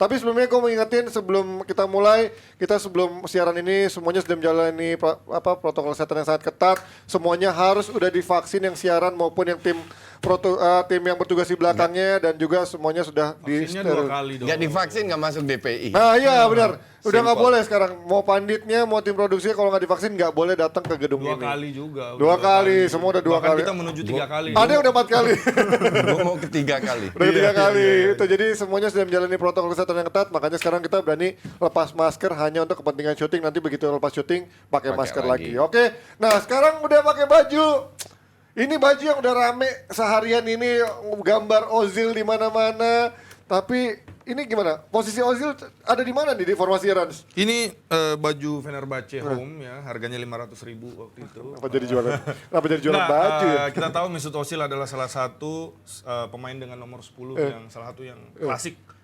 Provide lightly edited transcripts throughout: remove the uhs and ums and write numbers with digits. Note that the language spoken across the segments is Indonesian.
Tapi sebelumnya gue mau ingetin sebelum kita mulai, kita sebelum siaran ini semuanya sudah menjalani protokol kesehatan yang sangat ketat. Semuanya harus udah divaksin yang siaran maupun yang tim yang bertugas di belakangnya dan juga semuanya sudah di Vaksinnya 2 kali dong. Nggak divaksin nggak masuk DPI. Nah iya benar, udah nggak Simple. boleh sekarang. Mau panditnya, mau tim produksinya kalau nggak divaksin nggak boleh datang ke gedung 2 ini. kali juga. 2 kali, semua udah 2 Bahkan kali. kita menuju 3 kali. Ada yang udah 4 kali. Gue mau ketiga kali. Udah 3 kali. Itu jadi semuanya sudah menjalani protokol kesehatan yang ketat. Makanya sekarang kita berani lepas masker hanya untuk kepentingan syuting. Nanti begitu lepas syuting pakai masker lagi. lagi. Oke. Nah sekarang udah pakai baju. Ini baju yang udah rame seharian ini, gambar Ozil di mana-mana. Tapi ini gimana? Posisi Ozil ada di mana nih di formasi Rans? Ini baju Fenerbahce home ya, harganya 500.000 waktu itu. Apa jadi jualan? Apa jadi jualan baju ya? Kita tahu Mesut Ozil adalah salah satu pemain dengan nomor 10 yang salah satu yang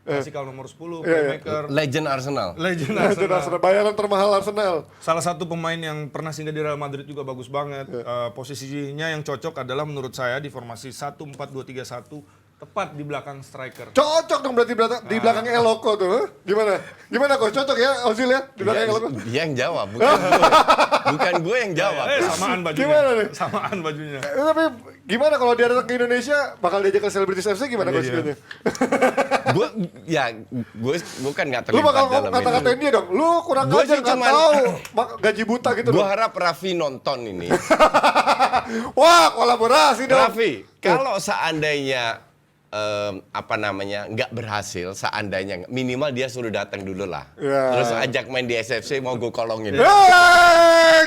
klasikal nomor 10, playmaker. Legend Arsenal. Legend Itu Arsenal. bayaran termahal Arsenal. Salah satu pemain yang pernah singgah di Real Madrid juga bagus banget. Posisinya yang cocok adalah menurut saya di formasi 1-4-2-3-1 tepat di belakang striker. Cocok dong berarti di belakangnya Eloko tuh. Huh? Gimana? Gimana kok cocok ya Ozil ya di belakang Eloko? Dia yang jawab, bukan gue. Bukan gue yang jawab. Samaan bajunya. Gimana nih? Samaan bajunya. Tapi gimana kalau dia datang ke Indonesia bakal diajak ke Celebrities FC gimana coach Iya. Gue kan nggak Lu terlibat bakal dalam kata-katain ini. dia dong. Lu kurang Gua ajar sih nggak cuman- tahu gaji buta gitu Gue loh. harap Raffi nonton ini. Wah, kolaborasi dong. Raffi, kalau seandainya nggak berhasil, seandainya minimal dia suruh datang dulu lah. Ya. Terus ajak main di SFC mau gue kolongin.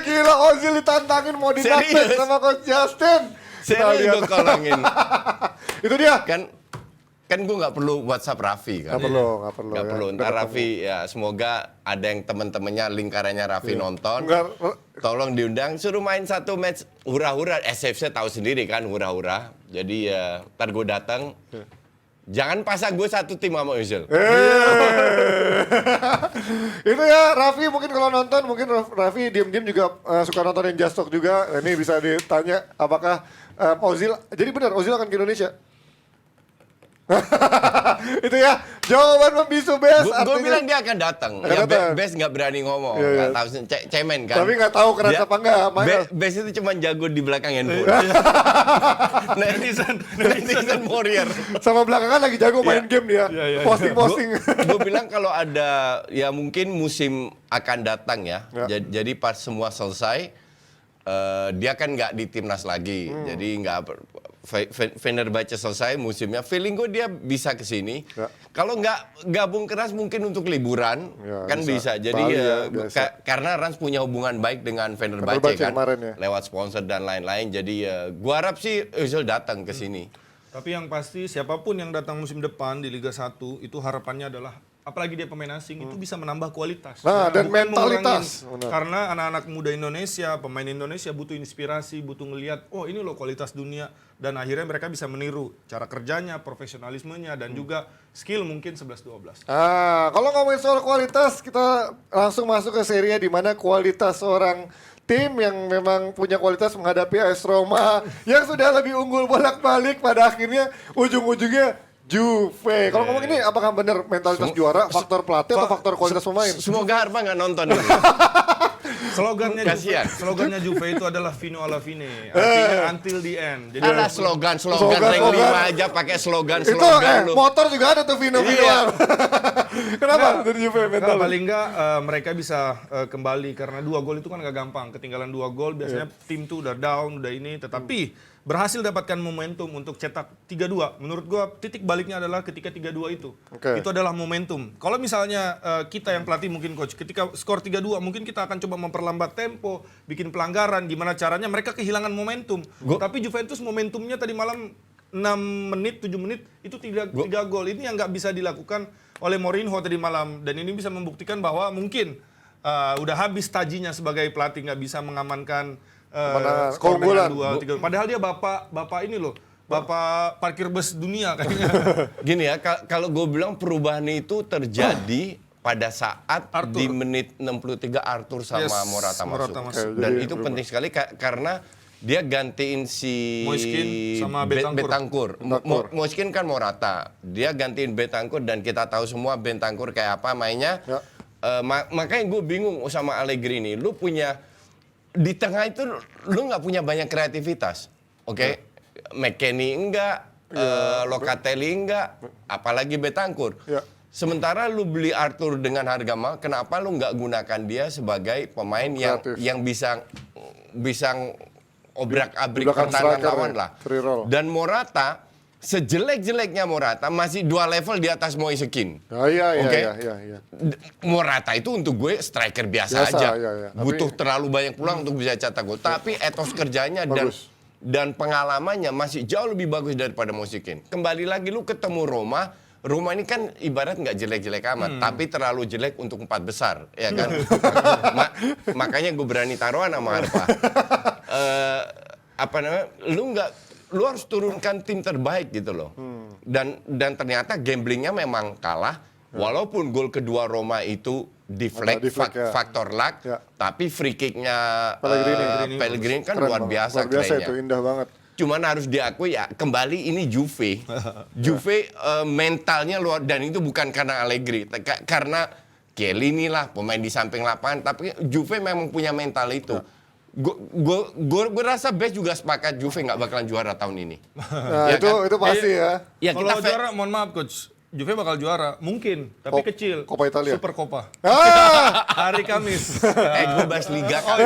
Gila Ozil ditantangin mau dinaktek Serius? sama coach Justin. Kita Serius lihat. gue kolongin. Itu dia. Kan gue nggak perlu WhatsApp Raffi kan. Nggak perlu. Nggak ya. perlu. Udah Ntar ketemu. Raffi ya semoga ada yang teman-temannya lingkarannya Raffi nonton. Enggak, Tolong diundang, suruh main satu match hura-hura. SFC tahu sendiri kan hura-hura. Jadi ya ntar gue datang. Jangan pasang gue satu tim sama Ozil. Itu ya Raffi mungkin kalau nonton mungkin Raffi diem-diem juga suka nontonin Just Talk juga. Ini bisa ditanya apakah Ozil, jadi benar Ozil akan ke Indonesia? Itu ya jawaban membisu Bes. Gue artinya- bilang dia akan datang. Akan Ya datang. Bes nggak berani ngomong. Iya, iya. Nggak tahu cemen kan. Tapi nggak tahu keras Dia- apa enggak. Makanya- Bes itu cuma jago di belakang handphone. Netizen warrior. sama belakangan lagi jago main game dia. Posting-posting. Gue bilang kalau ada ya mungkin musim akan datang ya. Ya. Jadi pas semua selesai dia kan nggak di timnas lagi. Jadi nggak Fenerbahce selesai musimnya. Feeling gue dia bisa ke sini. Ya. Kalau nggak gabung keras mungkin untuk liburan Ya, kan bisa. Jadi Bali ya, biasa. karena Rans punya hubungan baik dengan Fenerbahce Fenerbahce kan. kemarin ya. Lewat sponsor dan lain-lain. Jadi gua harap sih Özil datang ke sini. Tapi yang pasti siapapun yang datang musim depan di Liga 1 itu harapannya adalah apalagi dia pemain asing itu bisa menambah kualitas. Nah, dan bukan mentalitas. mengurangin. Benar. Karena anak-anak muda Indonesia, pemain Indonesia butuh inspirasi, butuh ngelihat, oh ini loh kualitas dunia dan akhirnya mereka bisa meniru cara kerjanya, profesionalismenya dan juga skill mungkin 11-12. Kalau ngomongin soal kualitas, kita langsung masuk ke seri di mana kualitas seorang tim yang memang punya kualitas menghadapi AS Roma yang sudah lebih unggul bolak-balik pada akhirnya ujung-ujungnya Juve. Kalau ngomong ini apakah benar mentalitas juara, faktor pelatih atau faktor kualitas pemain? Semoga Harpa nggak nonton ini. Kasihan. Slogannya Juve itu adalah Fino alla fine, artinya until the end. Jadi Alah slogan Slogan. rank 5 aja pakai slogan Itu lu. motor juga ada tuh Vino Iya. Kenapa dari Juve mental? paling nggak mereka bisa kembali karena 2 gol itu kan nggak gampang. Ketinggalan 2 gol biasanya tim tuh udah down, udah ini. Tetapi berhasil dapatkan momentum untuk cetak 3-2. Menurut gua titik baliknya adalah ketika 3-2 itu. Oke. Itu adalah momentum. Kalau misalnya kita yang pelatih mungkin coach, ketika skor 3-2 mungkin kita akan coba memperlambat tempo, bikin pelanggaran, gimana caranya mereka kehilangan momentum. Tapi Juventus momentumnya tadi malam 6 menit, 7 menit itu 3 gol. Ini yang nggak bisa dilakukan oleh Mourinho tadi malam dan ini bisa membuktikan bahwa mungkin udah habis tajinya sebagai pelatih, nggak bisa mengamankan Kemenangan, skor keunggulan. dengan 2-3. Padahal dia bapak ini loh, bapak parkir bus dunia kayaknya. Gini ya, kalau gue bilang perubahan itu terjadi pada saat Arthur. di menit 63 Arthur sama Yes, Morata masuk. Morata masuk. Oke, Dan jadi itu berubah. penting sekali karena Dia gantiin si Moiskin sama Bentancur. Moiskin kan Morata. Dia gantiin Bentancur dan kita tahu semua Bentancur kayak apa mainnya. Ya. Makanya gue bingung sama Allegri ini. Lu punya di tengah itu lu nggak punya banyak kreativitas. Oke? McKennie enggak, Locatelli enggak, apalagi Bentancur. Ya. Sementara lu beli Arthur dengan harga mahal, kenapa lu nggak gunakan dia sebagai pemain Kreatif. yang bisa obrak-abrik Belakang pertahanan striker lawan ya, lah. free roll. Dan Morata, sejelek-jeleknya Morata masih 2 level di atas Moise Kean. Iya. Oke? Iya. Morata itu untuk gue striker biasa Biasa, aja. iya. Butuh Tapi- terlalu banyak peluang untuk bisa cetak gol. Tapi etos kerjanya Bagus. dan pengalamannya masih jauh lebih bagus daripada Moise Kean. Kembali lagi lu ketemu Roma ini kan ibarat nggak jelek-jelek amat, tapi terlalu jelek untuk 4 besar, ya kan? Makanya gue berani taruhan sama Arpa. Lu harus turunkan tim terbaik gitu loh. Dan ternyata gamblingnya memang kalah. Walaupun gol kedua Roma itu deflect, ya. faktor luck, Ya. tapi free kicknya Pellegrini kan Keren luar banget. biasa Luar biasa kerennya. itu, indah banget. Cuman harus diakui ya, kembali ini Juve. Mentalnya luar, dan itu bukan karena Allegri, karena Chiellini lah pemain di samping lapangan, tapi Juve memang punya mental itu. Gue rasa Bes juga sepakat Juve nggak bakalan juara tahun ini. Nah, Ya itu kan? itu pasti ya. Ya Kalau kita juara, mohon maaf coach, Juve bakal juara, mungkin, tapi kecil. Coppa Italia. Super Coppa. Ah! Hari Kamis. gue bahas Liga kan.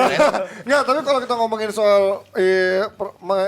Nggak, tapi kalau kita ngomongin soal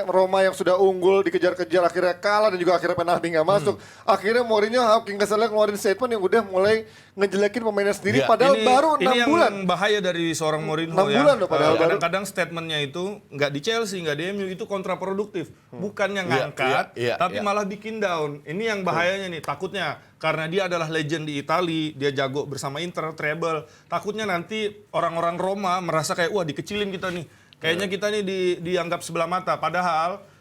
Roma yang sudah unggul, dikejar-kejar, akhirnya kalah dan juga akhirnya penalti nggak masuk. Akhirnya Mourinho hakim keselnya ngeluarin statement yang udah mulai ngejelekin pemainnya sendiri, Ya, padahal baru 6 ini bulan. yang bahaya dari seorang Mourinho 6 ya. bulan loh, padahal baru. Kadang-kadang statementnya itu nggak di Chelsea, nggak di MU, itu kontraproduktif. Bukannya ngangkat, iya, tapi iya. malah bikin down. Ini yang bahayanya nih, takutnya karena dia adalah legend di Italia, dia jago bersama Inter, treble. Takutnya nanti orang-orang Roma merasa kayak, wah dikecilin kita nih. Kayaknya kita nih dianggap sebelah mata. Padahal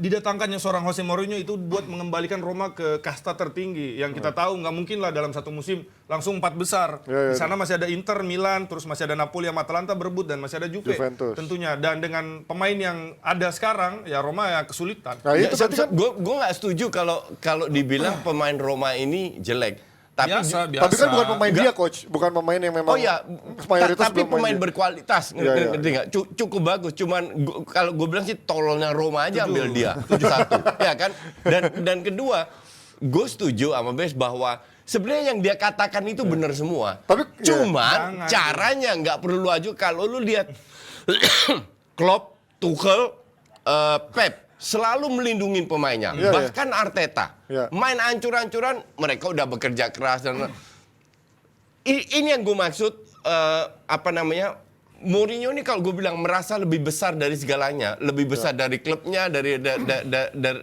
didatangkannya seorang Jose Mourinho itu buat mengembalikan Roma ke kasta tertinggi. Yang kita tahu nggak mungkin lah dalam satu musim langsung 4 besar. Ya. Di sana masih ada Inter, Milan, terus masih ada Napoli sama Atalanta berebut, dan masih ada Juventus. tentunya. Dan dengan pemain yang ada sekarang, ya Roma ya kesulitan. Nah, itu berarti kan Gue nggak setuju kalau dibilang pemain Roma ini jelek. Tapi Biasa. tapi kan bukan pemain dia, coach, bukan pemain yang memang Oh ya, mayoritas tapi belum pemain main dia. berkualitas, Iya. ngerti nggak? Cukup bagus. Cuman kalau gue bilang sih tololnya Roma aja ambil dia 7-1, ya kan? Dan kedua, gue setuju sama Bes bahwa sebenarnya yang dia katakan itu benar semua. Tapi, cuman Jangan. caranya nggak perlu aja. Kalau lu lihat Klopp, Tuchel, Pep selalu melindungi pemainnya. Iya, Bahkan Arteta Iya. main ancur-ancuran, mereka udah bekerja keras dan ini yang gue maksud Mourinho ini kalau gue bilang merasa lebih besar dari segalanya, lebih besar dari klubnya,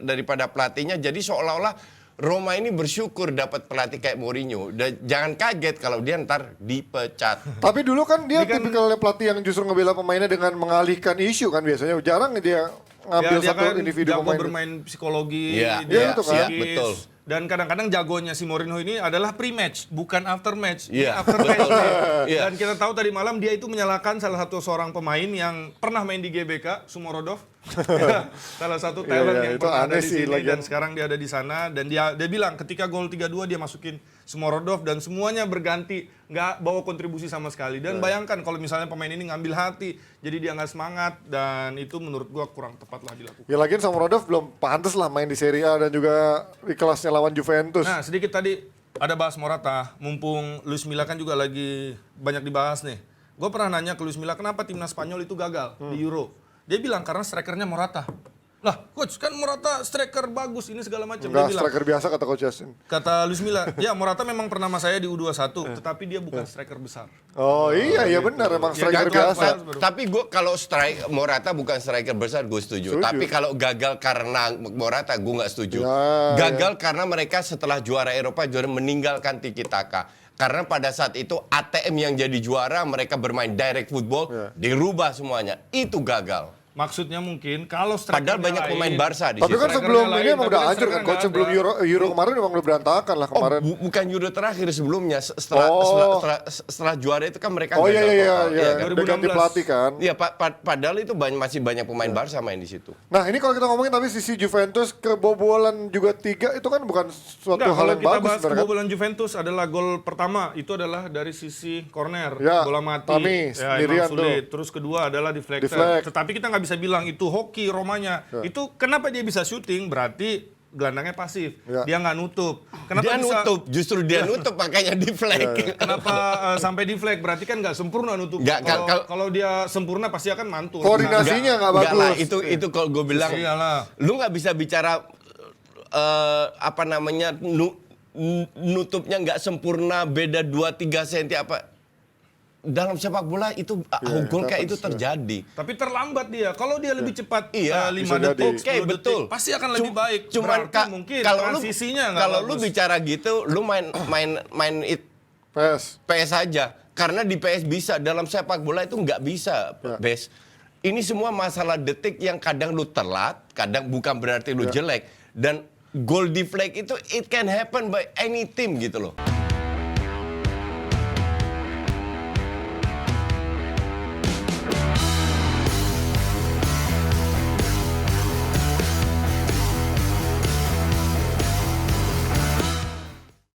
daripada pelatihnya. Jadi seolah-olah Roma ini bersyukur dapat pelatih kayak Mourinho. Dan jangan kaget kalau dia ntar dipecat. Tapi dulu kan dia tipikal pelatih yang justru ngebela pemainnya dengan mengalihkan isu kan biasanya. Jarang dia ngambil dia satu kan individu jago pemain. bermain psikologi, Iya, dia itu kan. psikis. Betul. Dan kadang-kadang jagonya si Mourinho ini adalah pre-match, bukan after match. Ini Iya, after match. betul. Iya. Dan kita tahu tadi malam dia itu menyalahkan salah satu seorang pemain yang pernah main di GBK, Sumorodov. Salah satu talent Iya, yang itu pernah ada aneh di sih, sini lagian. dan sekarang dia ada di sana, dan dia bilang ketika gol 3-2 dia masukin Sumorodov dan semuanya berganti, nggak bawa kontribusi sama sekali. Dan bayangkan kalau misalnya pemain ini ngambil hati, jadi dia nggak semangat, dan itu menurut gua kurang tepat lah dilakukan. Ya lagian Samurodov belum pantas lah main di Serie A dan juga di kelasnya lawan Juventus. Nah, sedikit tadi ada bahas Morata, mumpung Luis Milla kan juga lagi banyak dibahas nih. Gue pernah nanya ke Luis Milla, kenapa timnas Spanyol itu gagal di Euro? Dia bilang karena strikernya Morata. Lah, coach, kan Morata striker bagus, ini segala macam. Dia Enggak, bilang, striker biasa kata Coach Justin. kata Luis Milla, ya Morata memang pernah sama saya di U21, tetapi dia bukan striker besar. Oh iya, iya benar, emang Ya, striker gagal, biasa. Pak. Tapi gue kalau Morata bukan striker besar, gue setuju. Setuju. Tapi kalau gagal karena Morata, gue nggak setuju. Ya, Gagal karena mereka setelah juara Eropa juara meninggalkan tiki taka. Karena pada saat itu ATM yang jadi juara, mereka bermain direct football, dirubah semuanya. Itu gagal. Maksudnya mungkin kalau strikernya Padahal banyak lain, pemain Barca di Tapi situ. kan Strikernya sebelum lain, ini emang tapi udah kan hancur kan strikernya coach. nggak Sebelum ada. Euro kemarin emang udah berantakan lah kemarin. Bukan Euro terakhir sebelumnya setelah, Oh. setelah juara itu kan mereka Oh iya gagal iya total, iya. kan? Udah ganti 2016. pelatih kan. Iya, padahal itu masih banyak pemain Barca main di situ. Nah ini kalau kita ngomongin tapi sisi Juventus kebobolan juga 3 itu kan bukan suatu Enggak, hal kalau yang kita bagus bahas sebenarnya kan. kebobolan Juventus adalah gol pertama itu adalah dari sisi corner, Ya, bola mati, Tami, ya sendirian emang sulit. Terus kedua adalah deflected. Deflect. Tetapi kita nggak bisa bilang itu hoki Romanya. Itu kenapa dia bisa syuting? Berarti gelandangnya pasif, Ya. dia nggak nutup. Kenapa Dia bisa? nutup, justru dia nutup makanya di flag. Kenapa sampai deflect? Berarti kan nggak sempurna nutup. Nggak, Kalau dia sempurna pasti akan mantul. Koordinasinya nggak bagus. lah, itu kalau gue bilang, Iyalah. lu nggak bisa bicara apa namanya nutupnya nggak sempurna, beda 2-3 senti apa. Dalam sepak bola itu gol kayak itu terjadi. Tapi terlambat dia. Kalau dia lebih cepat Iya, 5 bisa detik, jadi. 10 Oke, detik, betul. pasti akan lebih baik. Cuman Berarti mungkin kalau transisinya nggak kalau lu bagus. bicara gitu, lu main PS. PS aja. Karena di PS bisa, dalam sepak bola itu nggak bisa, Ya. Bes. Ini semua masalah detik yang kadang lu telat, kadang bukan berarti lu jelek. Dan goal deflect itu it can happen by any team gitu loh.